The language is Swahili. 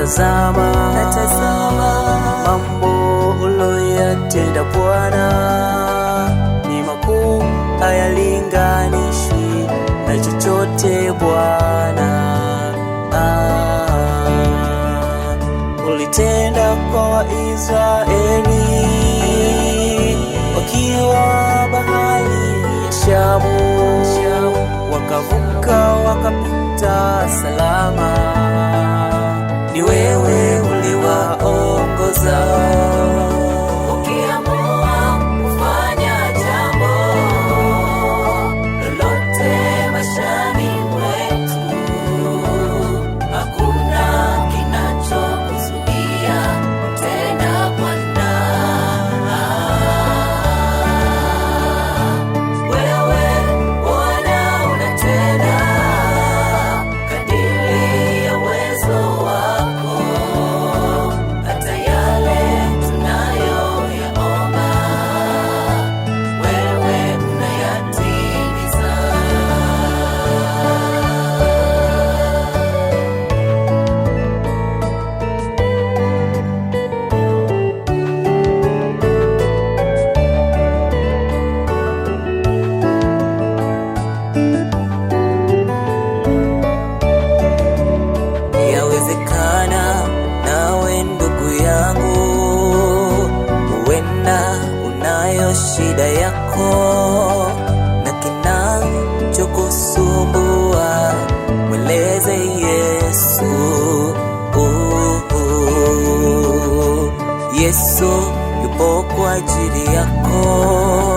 natazama mambo uloyatenda Bwana, ni makuu, hayalinganishwi na chochote Bwana. Ulitenda kwa Waisraeli wakiwa bahari ya Shamu, wakavuka wakapita salama. Ni wewe uliwaongoza. Ukiamua kufanya jambo lolote maishani mwetu, hakuna kinachokuzuia tena Bwana. Wewe Bwana unatenda kadiri ya uwezo wako, hata yale tunayoyaomba wewe unayatimiza. Yawezekana nawe ndugu yangu, huenda unayo shida yako na kinachokusumbua, mweleze Yesu. Yesu yupo kwa ajili yako.